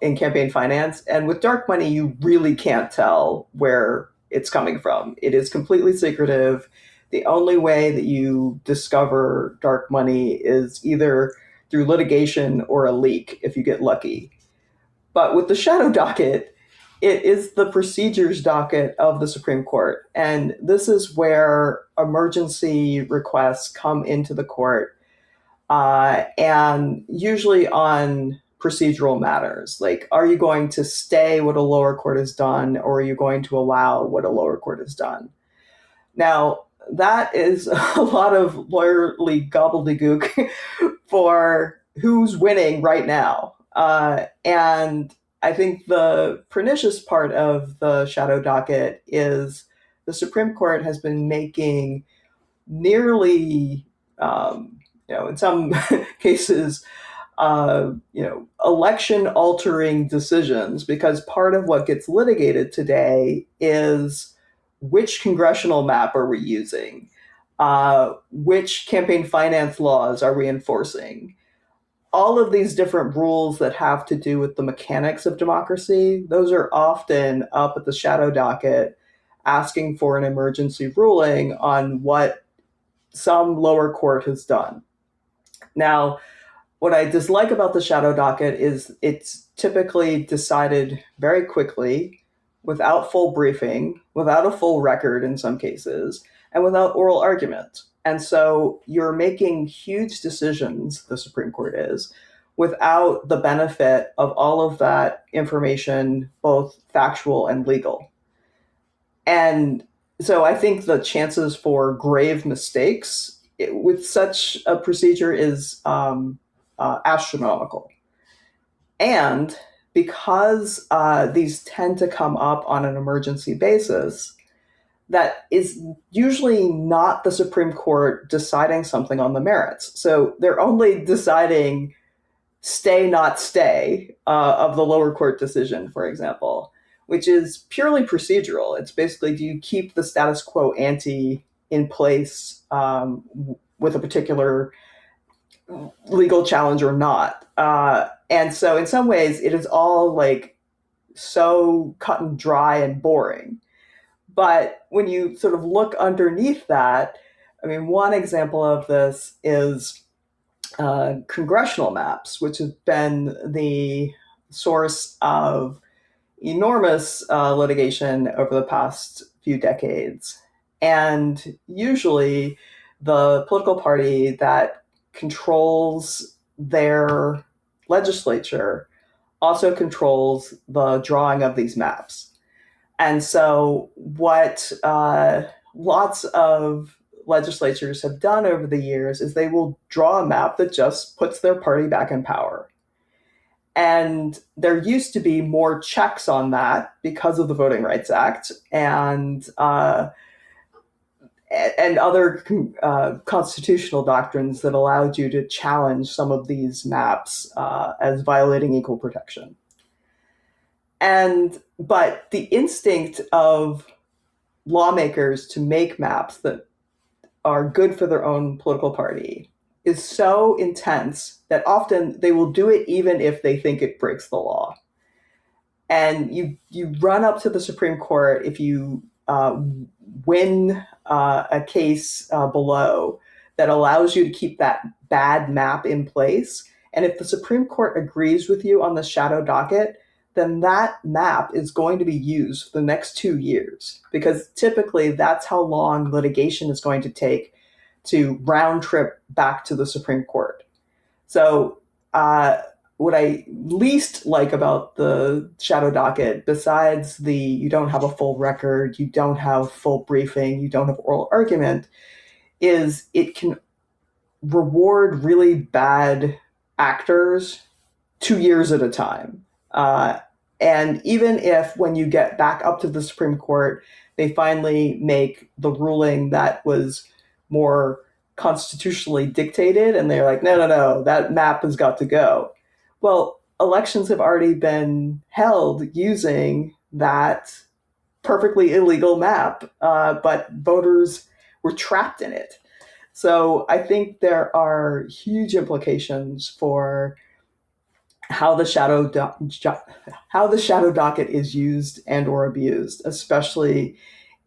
campaign finance, and with dark money, you really can't tell where it's coming from. It is completely secretive. The only way that you discover dark money is either through litigation or a leak if you get lucky. But with the shadow docket, it is the procedures docket of the Supreme Court. And this is where emergency requests come into the court, and usually on procedural matters. Like, are you going to stay what a lower court has done, or are you going to allow what a lower court has done? Now, that is a lot of lawyerly gobbledygook for who's winning right now. And I think the pernicious part of the shadow docket is the Supreme Court has been making nearly, in some cases, election-altering decisions, because part of what gets litigated today is which congressional map are we using, which campaign finance laws are we enforcing. All of these different rules that have to do with the mechanics of democracy, those are often up at the shadow docket asking for an emergency ruling on what some lower court has done. Now, what I dislike about the shadow docket is it's typically decided very quickly, without full briefing, without a full record in some cases, and without oral argument. And so you're making huge decisions, the Supreme Court is, without the benefit of all of that information, both factual and legal. And so I think the chances for grave mistakes with such a procedure is astronomical. And because these tend to come up on an emergency basis, that is usually not the Supreme Court deciding something on the merits. So they're only deciding stay, not stay of the lower court decision, for example, which is purely procedural. It's basically, do you keep the status quo ante in place with a particular legal challenge or not? And so in some ways, it is all like so cut and dry and boring. But when you sort of look underneath that, I mean, one example of this is congressional maps, which have been the source of enormous litigation over the past few decades. And usually, the political party that controls their legislature also controls the drawing of these maps. And so, what lots of legislatures have done over the years is they will draw a map that just puts their party back in power. And there used to be more checks on that because of the Voting Rights Act and other constitutional doctrines that allowed you to challenge some of these maps as violating equal protection. But the instinct of lawmakers to make maps that are good for their own political party is so intense that often they will do it even if they think it breaks the law. And you run up to the Supreme Court if you win a case below that allows you to keep that bad map in place. And if the Supreme Court agrees with you on the shadow docket, then that map is going to be used for the next 2 years, because typically that's how long litigation is going to take to round trip back to the Supreme Court. So what I least like about the shadow docket, besides the you don't have a full record, you don't have full briefing, you don't have oral argument, is it can reward really bad actors 2 years at a time. And even if when you get back up to the Supreme Court, they finally make the ruling that was more constitutionally dictated, and they're like, no, that map has got to go. Well, elections have already been held using that perfectly illegal map, but voters were trapped in it. So I think there are huge implications for how the shadow docket is used and or abused, especially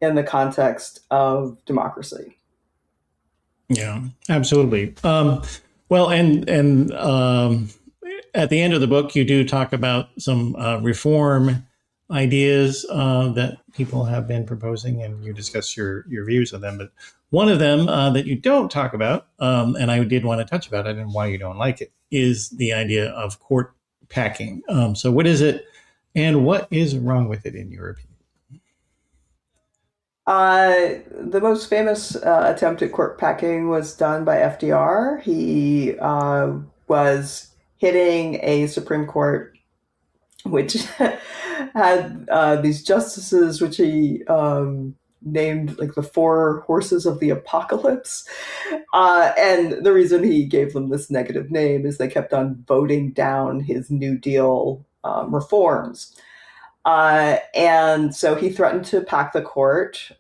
in the context of democracy.
Yeah, absolutely. Well, and at the end of the book, you do talk about some reform ideas that people have been proposing, and you discuss your views of them. But one of them that you don't talk about, and I did want to touch about it and why you don't like it, is the idea of court packing. So what is it, and what is wrong with it in your opinion?
The most famous attempt at court packing was done by FDR. He was hitting a Supreme Court which had these justices, which he named like the four horses of the apocalypse. And the reason he gave them this negative name is they kept on voting down his New Deal reforms. And so he threatened to pack the court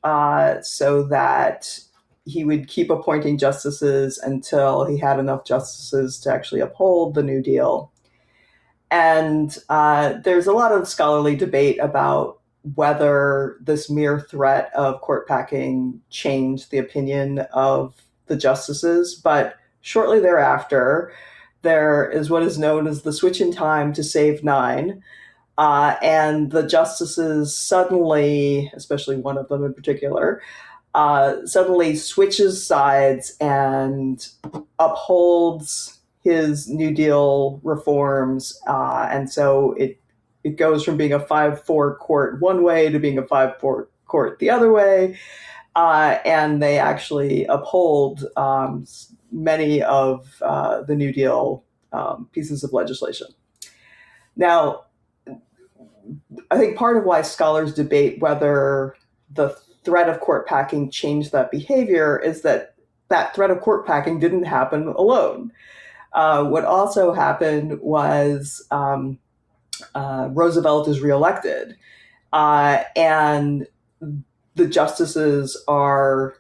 so that he would keep appointing justices until he had enough justices to actually uphold the New Deal. And there's a lot of scholarly debate about whether this mere threat of court packing changed the opinion of the justices. But shortly thereafter, there is what is known as the switch in time to save nine. And the justices suddenly, especially one of them in particular, suddenly switches sides and upholds his New Deal reforms. And so it goes from being a 5-4 court one way to being a 5-4 court the other way, and they actually uphold many of the New Deal pieces of legislation. Now, I think part of why scholars debate whether the threat of court packing changed that behavior is that that threat of court packing didn't happen alone. What also happened was Roosevelt is reelected, and the justices are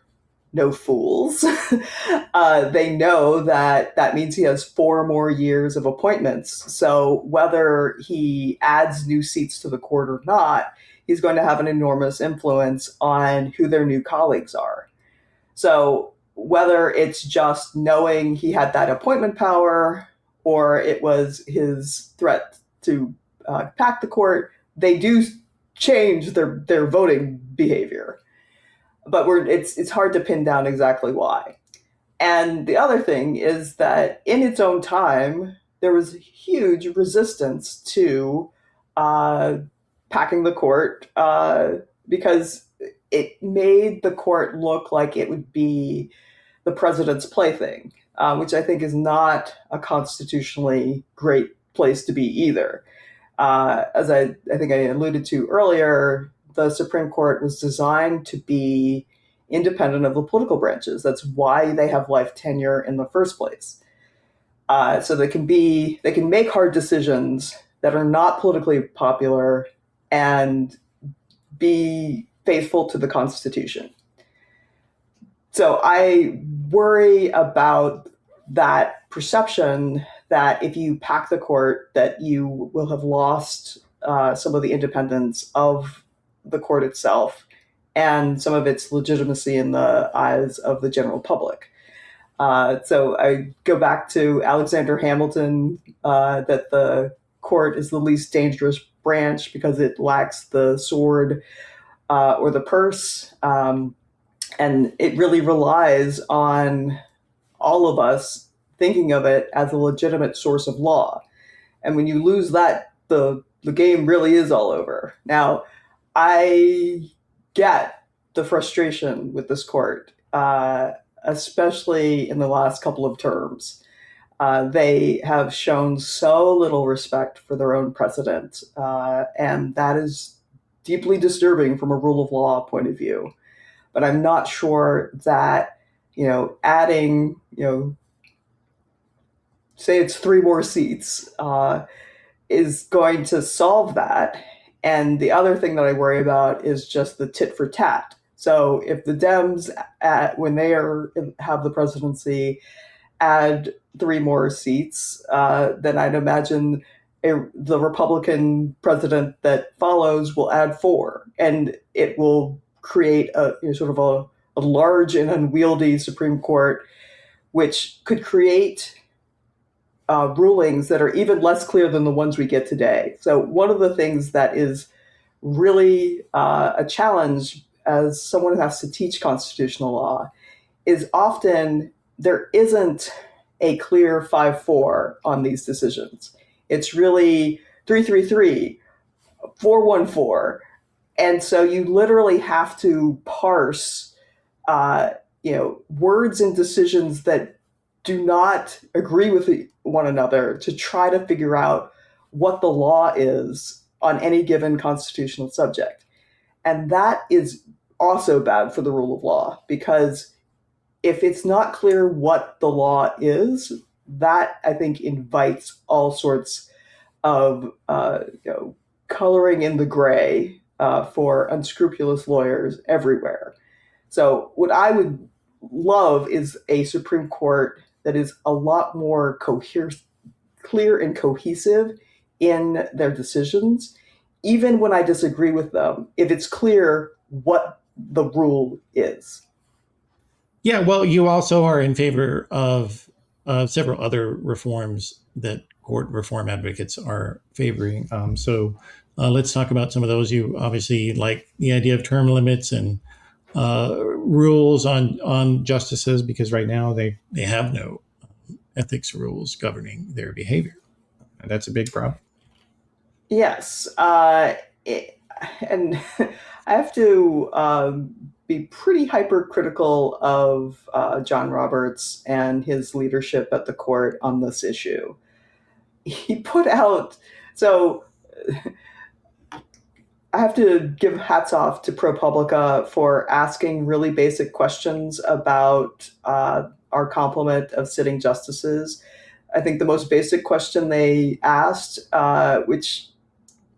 no fools. They know that that means he has 4 more years of appointments. So whether he adds new seats to the court or not, he's going to have an enormous influence on who their new colleagues are. So whether it's just knowing he had that appointment power or it was his threat to pack the court, they do change their voting behavior. But it's hard to pin down exactly why. And the other thing is that in its own time, there was huge resistance to packing the court because it made the court look like it would be the president's plaything, which I think is not a constitutionally great place to be either. As I think I alluded to earlier, the Supreme Court was designed to be independent of the political branches. That's why they have life tenure in the first place. So they can make hard decisions that are not politically popular and be faithful to the Constitution. So I worry about that perception that if you pack the court, that you will have lost some of the independence of the court itself and some of its legitimacy in the eyes of the general public. So I go back to Alexander Hamilton, that the court is the least dangerous branch because it lacks the sword or the purse. And it really relies on all of us thinking of it as a legitimate source of law. And when you lose that, the game really is all over. Now, I get the frustration with this court, especially in the last couple of terms. They have shown so little respect for their own precedent, and that is deeply disturbing from a rule of law point of view. But I'm not sure that, adding, say it's 3 more seats, is going to solve that. And the other thing that I worry about is just the tit for tat. So if the Dems, when they have the presidency, add 3 more seats, then I'd imagine the Republican president that follows will add 4, and it will create a sort of a large and unwieldy Supreme Court, which could create rulings that are even less clear than the ones we get today. So one of the things that is really a challenge as someone who has to teach constitutional law is often there isn't a clear 5-4 on these decisions. It's really 3-3-3, 4-1-4. And so you literally have to parse, words and decisions that do not agree with one another to try to figure out what the law is on any given constitutional subject. And that is also bad for the rule of law, because if it's not clear what the law is, that I think invites all sorts of coloring in the gray for unscrupulous lawyers everywhere. So what I would love is a Supreme Court that is a lot more clear and cohesive in their decisions, even when I disagree with them, if it's clear what the rule is.
Yeah, well, you also are in favor of several other reforms that court reform advocates are favoring. So let's talk about some of those. You obviously like the idea of term limits and rules on justices, because right now they have no ethics rules governing their behavior. And that's a big problem.
Yes. and I have to be pretty hypercritical of John Roberts and his leadership at the court on this issue. He put out, so I have to give hats off to ProPublica for asking really basic questions about our complement of sitting justices. I think the most basic question they asked, which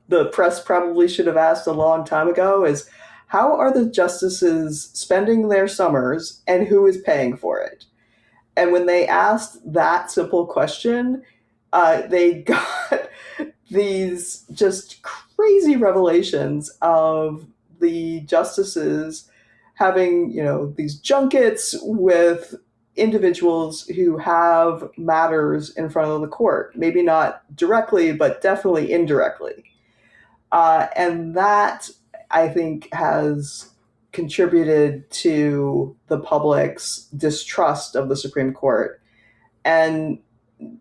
the press probably should have asked a long time ago, is how are the justices spending their summers and who is paying for it? And when they asked that simple question, they got these just crazy revelations of the justices having, these junkets with individuals who have matters in front of the court, maybe not directly, but definitely indirectly. And that, I think, has contributed to the public's distrust of the Supreme Court. And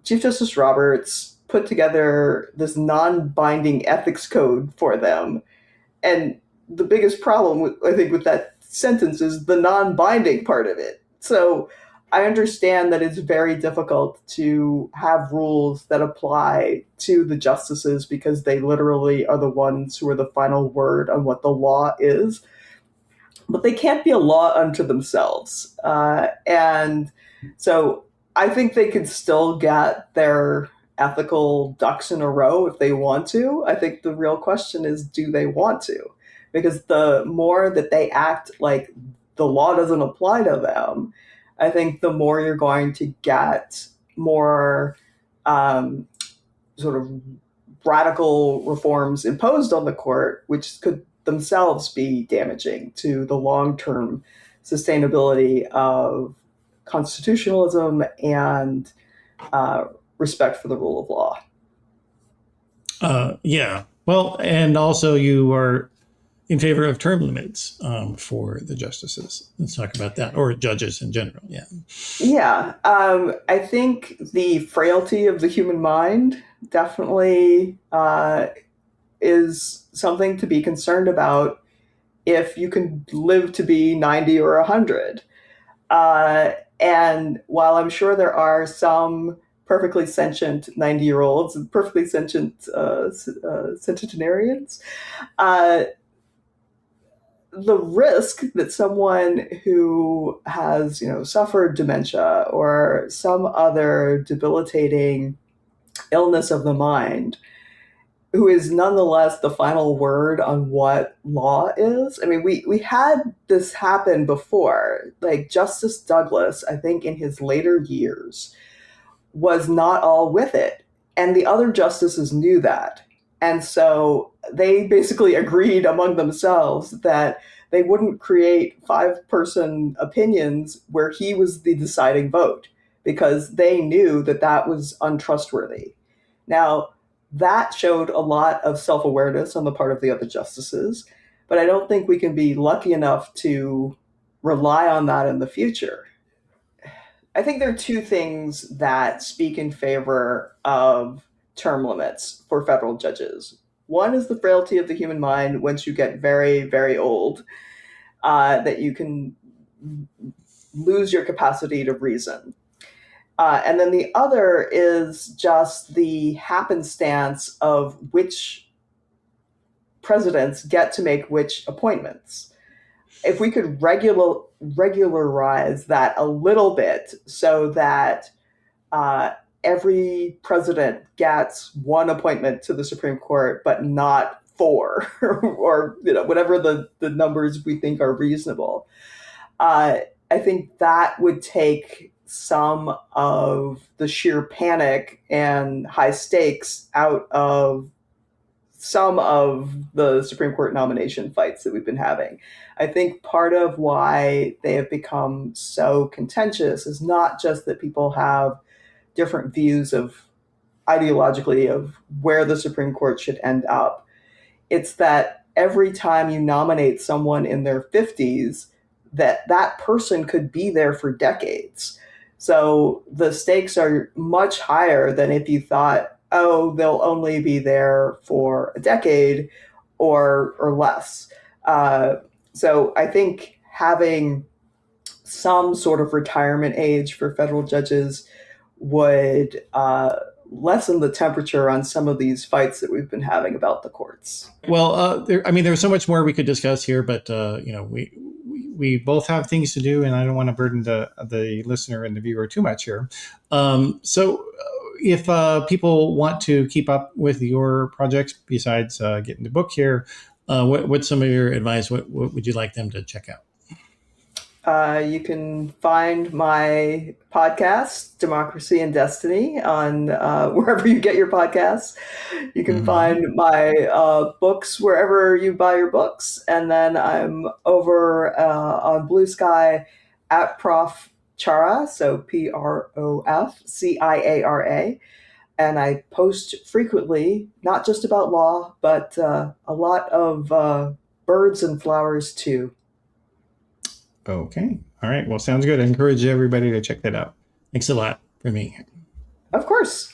Chief Justice Roberts put together this non-binding ethics code for them. And the biggest problem, I think, with that sentence is the non-binding part of it. So I understand that it's very difficult to have rules that apply to the justices because they literally are the ones who are the final word on what the law is. But they can't be a law unto themselves. And so I think they could still get their ethical ducks in a row if they want to. I think the real question is, do they want to? Because the more that they act like the law doesn't apply to them, I think the more you're going to get more sort of radical reforms imposed on the court, which could themselves be damaging to the long-term sustainability of constitutionalism and respect for the rule of law.
Yeah. Well, and also you are in favor of term limits for the justices. Let's talk about that, or judges in general. Yeah.
Yeah. I think the frailty of the human mind definitely is something to be concerned about if you can live to be 90 or 100. And while I'm sure there are some perfectly sentient 90-year-olds and perfectly sentient centenarians, the risk that someone who has, suffered dementia or some other debilitating illness of the mind, who is nonetheless the final word on what law is. I mean, we had this happen before. Like Justice Douglas, I think in his later years, was not all with it. And the other justices knew that. And so they basically agreed among themselves that they wouldn't create 5-person opinions where he was the deciding vote, because they knew that that was untrustworthy. Now, that showed a lot of self-awareness on the part of the other justices, but I don't think we can be lucky enough to rely on that in the future. I think there are two things that speak in favor of term limits for federal judges. One is the frailty of the human mind once you get very, very old, that you can lose your capacity to reason. And then the other is just the happenstance of which presidents get to make which appointments. If we could regularize that a little bit so that every president gets one appointment to the Supreme Court, but not 4, or whatever the numbers we think are reasonable, I think that would take some of the sheer panic and high stakes out of some of the Supreme Court nomination fights that we've been having. I think part of why they have become so contentious is not just that people have different views of ideologically of where the Supreme Court should end up. It's that every time you nominate someone in their 50s, that person could be there for decades. So the stakes are much higher than if you thought, oh, they'll only be there for a decade, or less. So I think having some sort of retirement age for federal judges would lessen the temperature on some of these fights that we've been having about the courts.
Well, there's so much more we could discuss here, but we both have things to do, and I don't want to burden the listener and the viewer too much here. So if people want to keep up with your projects besides getting the book here, what's some of your advice? What would you like them to check out?
You can find my podcast, Democracy and Destiny, on wherever you get your podcasts. You can find my books wherever you buy your books. And then I'm over on Blue Sky at Prof. Ciara, so PROF CIARA. And I post frequently, not just about law, but a lot of birds and flowers too.
Okay. All right. Well, sounds good. I encourage everybody to check that out. Thanks a lot for me.
Of course.